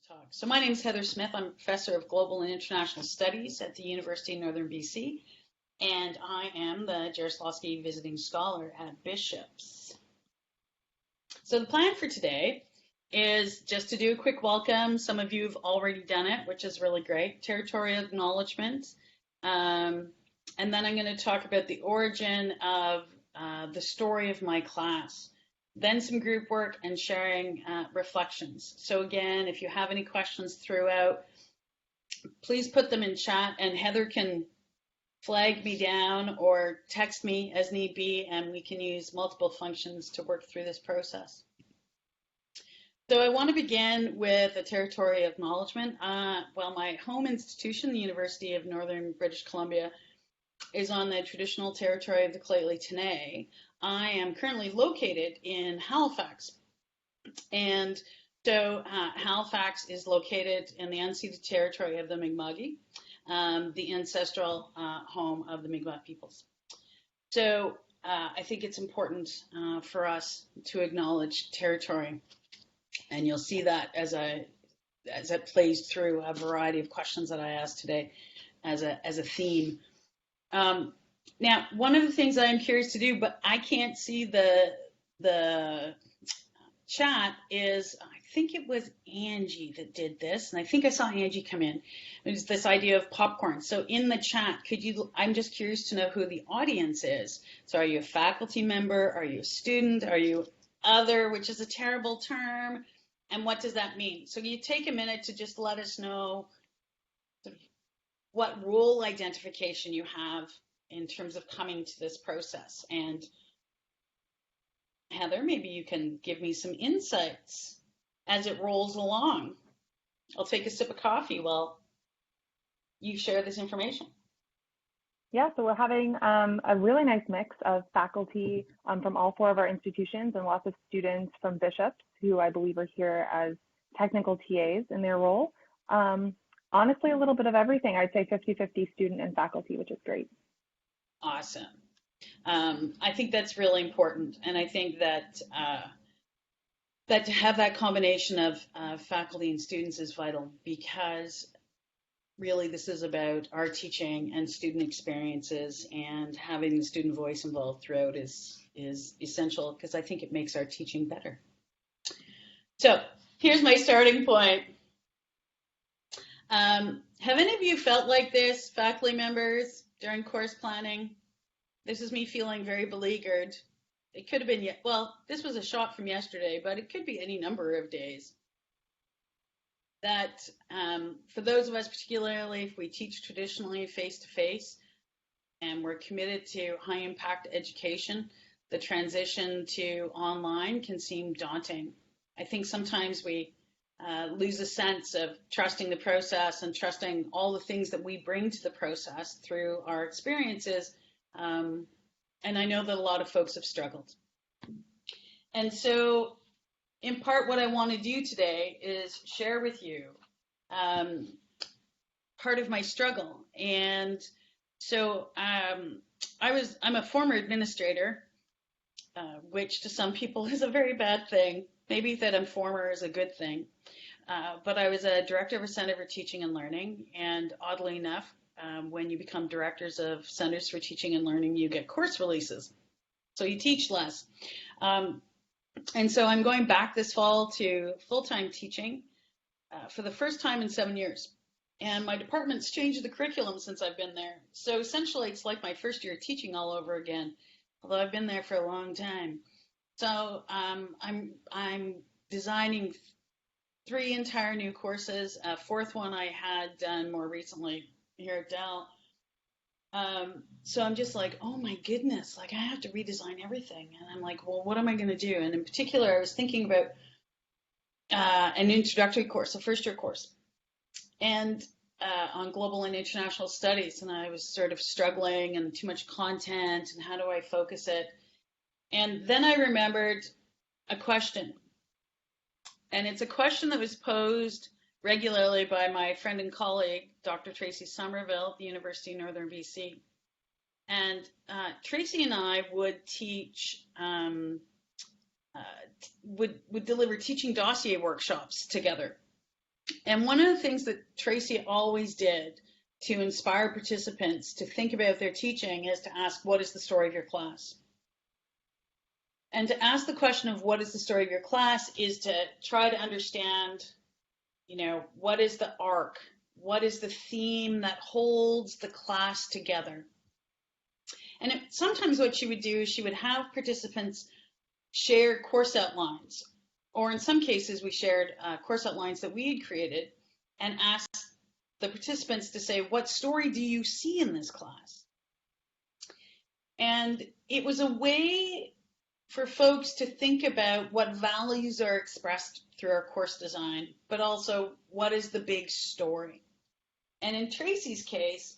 talk. So my name is Heather Smith. I'm a professor of Global and International Studies at the University of Northern BC, and I am the Jarislowsky Visiting Scholar at Bishops. So the plan for today is just to do a quick welcome. Some of you have already done it, which is really great. Territorial acknowledgement. And then I'm going to talk about the origin of the story of my class. Then some group work and sharing reflections. So again, if you have any questions throughout, please put them in chat, and Heather can flag me down or text me as need be, and we can use multiple functions to work through this process. So I want to begin with a territorial acknowledgement. Well, my home institution, the University of Northern British Columbia, is on the traditional territory of the Lheidli-T'enneh. I am currently located in Halifax, and so Halifax is located in the unceded territory of the Mi'kmaq, the ancestral home of the Mi'kmaq peoples. So I think it's important for us to acknowledge territory, and you'll see that as it plays through a variety of questions that I asked today as a theme. Now, one of the things I'm curious to do, but I can't see the chat, is I think it was Angie that did this, and I think I saw Angie come in. It was this idea of popcorn. So in the chat, I'm just curious to know who the audience is. So are you a faculty member? Are you a student? Are you other, which is a terrible term? And what does that mean? So you take a minute to just let us know what role identification you have in terms of coming to this process. And Heather, maybe you can give me some insights as it rolls along. I'll take a sip of coffee while you share this information. Yeah, so we're having a really nice mix of faculty from all four of our institutions and lots of students from Bishops, who I believe are here as technical TAs in their role. Honestly, a little bit of everything. I'd say 50-50 student and faculty, which is great. Awesome. I think that's really important. And I think that that to have that combination of faculty and students is vital, because really this is about our teaching and student experiences, and having the student voice involved throughout is essential, because I think it makes our teaching better. So here's my starting point. Have any of you felt like this, faculty members, during course planning? This is me feeling very beleaguered. It could have been, well, this was a shot from yesterday, but it could be any number of days. That for those of us, particularly if we teach traditionally face-to-face, and we're committed to high-impact education, the transition to online can seem daunting. I think sometimes we lose a sense of trusting the process and trusting all the things that we bring to the process through our experiences. And I know that a lot of folks have struggled. And so in part, what I want to do today is share with you part of my struggle. And so I'm a former administrator, which to some people is a very bad thing. Maybe that I'm former is a good thing. But I was a director of a Center for Teaching and Learning, and oddly enough, when you become directors of Centers for Teaching and Learning, you get course releases, so you teach less. And so I'm going back this fall to full-time teaching for the first time in 7 years. And my department's changed the curriculum since I've been there. So essentially, it's like my first year teaching all over again, although I've been there for a long time. So I'm designing 3 entire new courses. A 4th one I had done more recently here at Dell. So I'm just like, oh my goodness, like I have to redesign everything. And I'm like, well, what am I going to do? And in particular, I was thinking about an introductory course, a first-year course, and on global and international studies. And I was sort of struggling, and too much content, and how do I focus it? And then I remembered a question. And it's a question that was posed regularly by my friend and colleague, Dr. Tracys Somerville at the University of Northern BC. And Tracy and I would teach, would deliver teaching dossier workshops together. And one of the things that Tracy always did to inspire participants to think about their teaching is to ask, what is the story of your class? And to ask the question of what is the story of your class is to try to understand, what is the arc? What is the theme that holds the class together? And sometimes what she would do is she would have participants share course outlines, or in some cases we shared course outlines that we had created and asked the participants to say, what story do you see in this class? And it was a way for folks to think about what values are expressed through our course design, but also what is the big story. And in Tracy's case,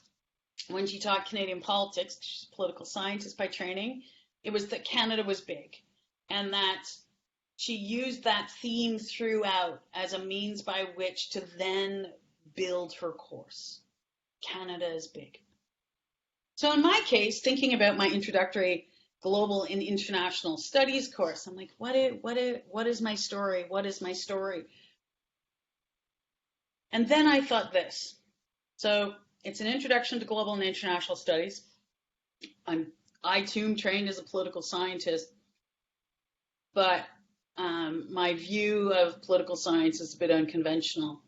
when she taught Canadian politics, she's a political scientist by training, it was that Canada was big, and that she used that theme throughout as a means by which to then build her course. Canada is big. So in my case, thinking about my introductory global and international studies course, I'm like, what is my story? What is my story? And then I thought this. So it's an introduction to global and international studies. I too am trained as a political scientist, but my view of political science is a bit unconventional.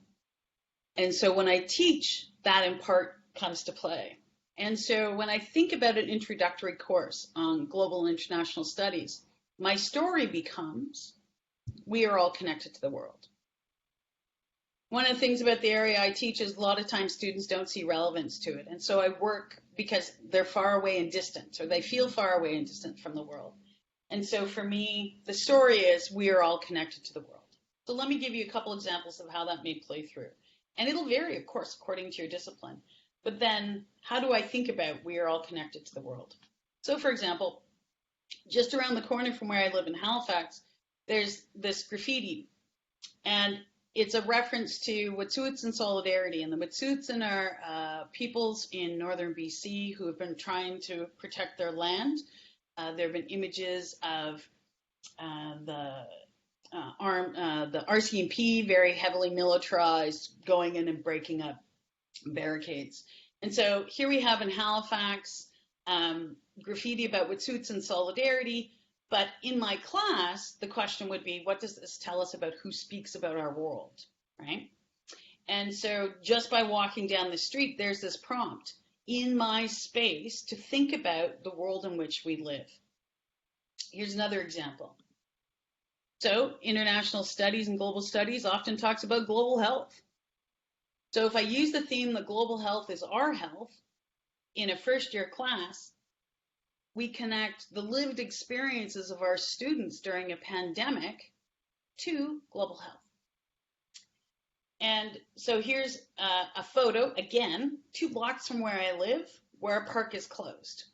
And so when I teach, that in part comes to play. And so when I think about an introductory course on global and international studies, my story becomes, we are all connected to the world. One of the things about the area I teach is a lot of times students don't see relevance to it. And so I work because they're far away and distant, or they feel far away and distant from the world. And so for me, the story is we are all connected to the world. So let me give you a couple examples of how that may play through. And it'll vary, of course, according to your discipline. But then how do I think about we are all connected to the world? So for example, just around the corner from where I live in Halifax, there's this graffiti. And it's a reference to Wet'suwet'en solidarity. And the Wet'suwet'en are peoples in northern BC who have been trying to protect their land. There have been images of the RCMP, very heavily militarized, going in and breaking up barricades. And so here we have in Halifax graffiti about Wet'suwet'en solidarity. But in my class, the question would be, what does this tell us about who speaks about our world, right? And so just by walking down the street, there's this prompt in my space to think about the world in which we live. Here's another example. So international studies and global studies often talks about global health. So if I use the theme that global health is our health in a first-year class, we connect the lived experiences of our students during a pandemic to global health. And so here's a photo, again, 2 blocks from where I live, where a park is closed.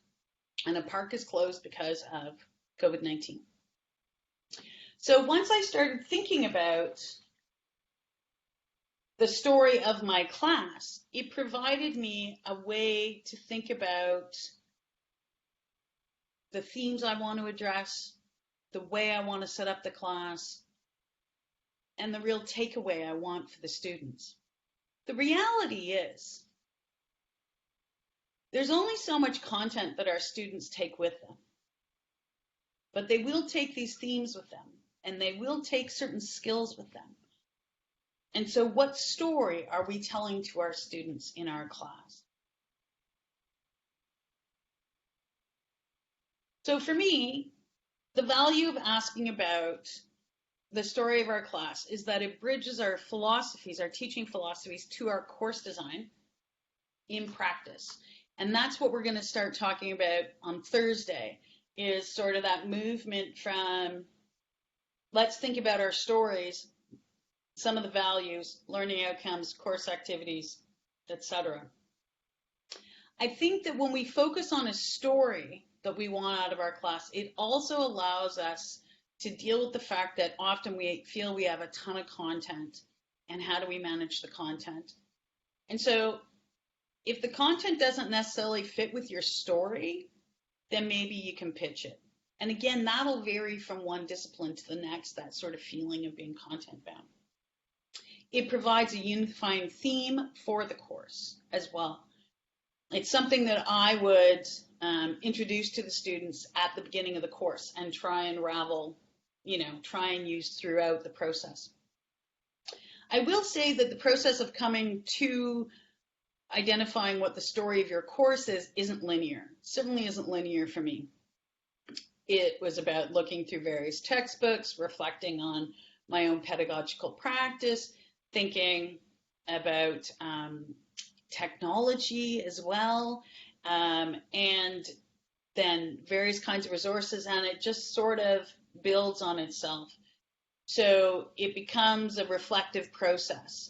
And a park is closed because of COVID-19. So once I started thinking about the story of my class, it provided me a way to think about the themes I want to address, the way I want to set up the class, and the real takeaway I want for the students. The reality is, there's only so much content that our students take with them. But they will take these themes with them, and they will take certain skills with them. And so what story are we telling to our students in our class? So for me, the value of asking about the story of our class is that it bridges our philosophies, our teaching philosophies, to our course design in practice. And that's what we're going to start talking about on Thursday, is sort of that movement from let's think about our stories, some of the values, learning outcomes, course activities, etc. I think that when we focus on a story that we want out of our class, it also allows us to deal with the fact that often we feel we have a ton of content, and how do we manage the content? And so if the content doesn't necessarily fit with your story, then maybe you can pitch it. And again, that'll vary from one discipline to the next, that sort of feeling of being content bound. it provides a unifying theme for the course as well. It's something that I would introduce to the students at the beginning of the course and try and try and use throughout the process. I will say that the process of coming to identifying what the story of your course is isn't linear. It certainly isn't linear for me. It was about looking through various textbooks, reflecting on my own pedagogical practice, thinking about technology as well, and then various kinds of resources, and it just sort of builds on itself. So it becomes a reflective process.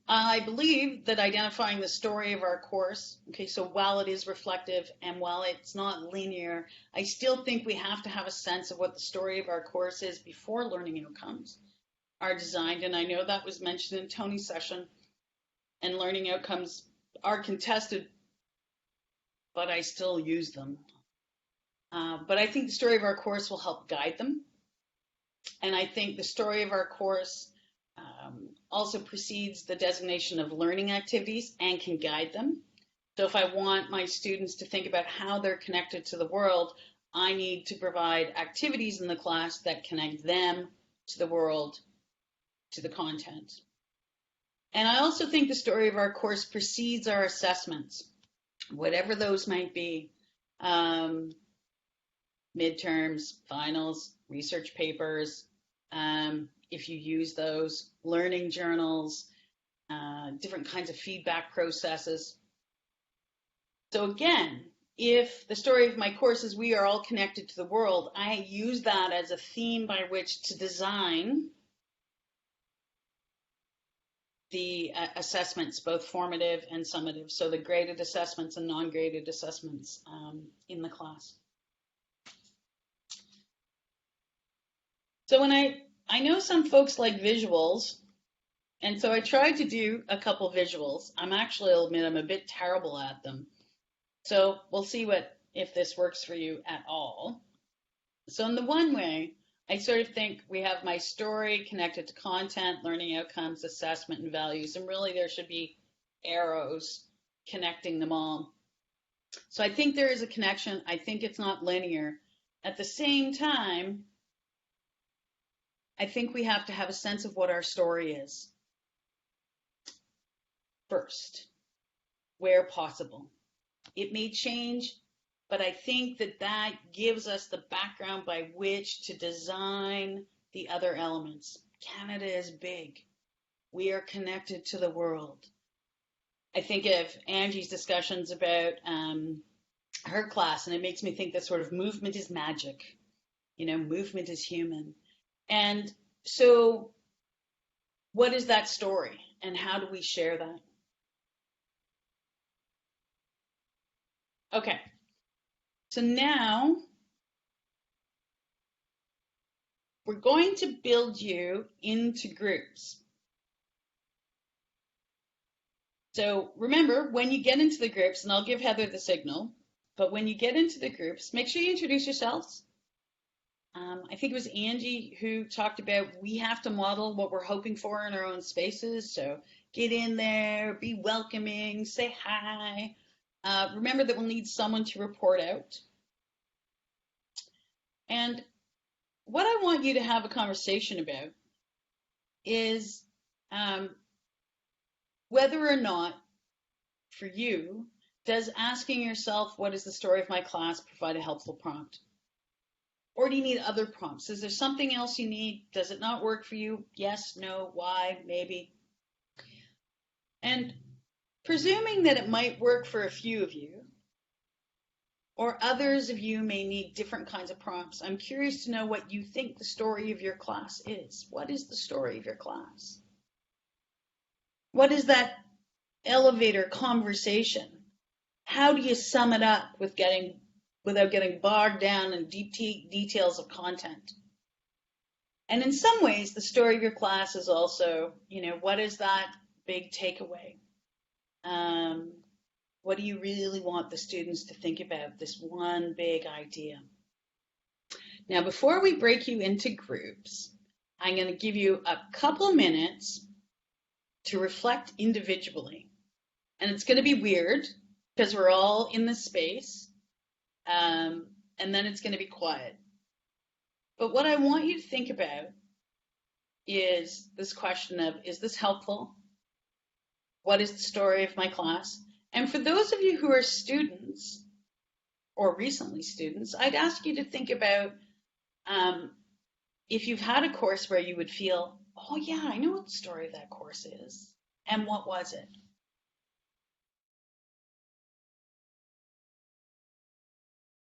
I believe that identifying the story of our course, okay, so while it is reflective and while it's not linear, I still think we have to have a sense of what the story of our course is before learning outcomes are designed. And I know that was mentioned in Tony's session, and learning outcomes are contested, but I still use them. But I think the story of our course will help guide them. And I think the story of our course also precedes the designation of learning activities and can guide them. So if I want my students to think about how they're connected to the world, I need to provide activities in the class that connect them to the world, to the content. And I also think the story of our course precedes our assessments, whatever those might be. Midterms, finals, research papers, if you use those, learning journals, different kinds of feedback processes. So again, if the story of my course is we are all connected to the world, I use that as a theme by which to design the assessments, both formative and summative, so the graded assessments and non-graded assessments in the class. So when I know some folks like visuals, and so I tried to do a couple visuals. I'll admit I'm a bit terrible at them. So we'll see if this works for you at all. So in the one way, I sort of think we have my story connected to content, learning outcomes, assessment, and values, and really there should be arrows connecting them all. So I think there is a connection. I think it's not linear. At the same time, I think we have to have a sense of what our story is first, where possible. It may change, but I think that gives us the background by which to design the other elements. Canada is big. We are connected to the world. I think of Angie's discussions about her class, and it makes me think that sort of movement is magic. Movement is human. And so what is that story, and how do we share that? Okay, so now we're going to build you into groups. So remember, when you get into the groups, and I'll give Heather the signal, but when you get into the groups, make sure you introduce yourselves. I think it was Angie who talked about we have to model what we're hoping for in our own spaces. So get in there, be welcoming, say hi. Remember that we'll need someone to report out. And what I want you to have a conversation about is whether or not, for you, does asking yourself, what is the story of my class, provide a helpful prompt? Or do you need other prompts? Is there something else you need? Does it not work for you? Yes, no, why, maybe? And presuming that it might work for a few of you, or others of you may need different kinds of prompts, I'm curious to know what you think the story of your class is. What is the story of your class? What is that elevator conversation? How do you sum it up without getting bogged down in deep details of content? And in some ways, the story of your class is also, what is that big takeaway? What do you really want the students to think about, this one big idea? Now, before we break you into groups, I'm going to give you a couple minutes to reflect individually. And it's going to be weird because we're all in this space. And then it's going to be quiet. But what I want you to think about is this question of, is this helpful? What is the story of my class? And for those of you who are students or recently students, I'd ask you to think about if you've had a course where you would feel, oh yeah, I know what the story of that course is. And what was it?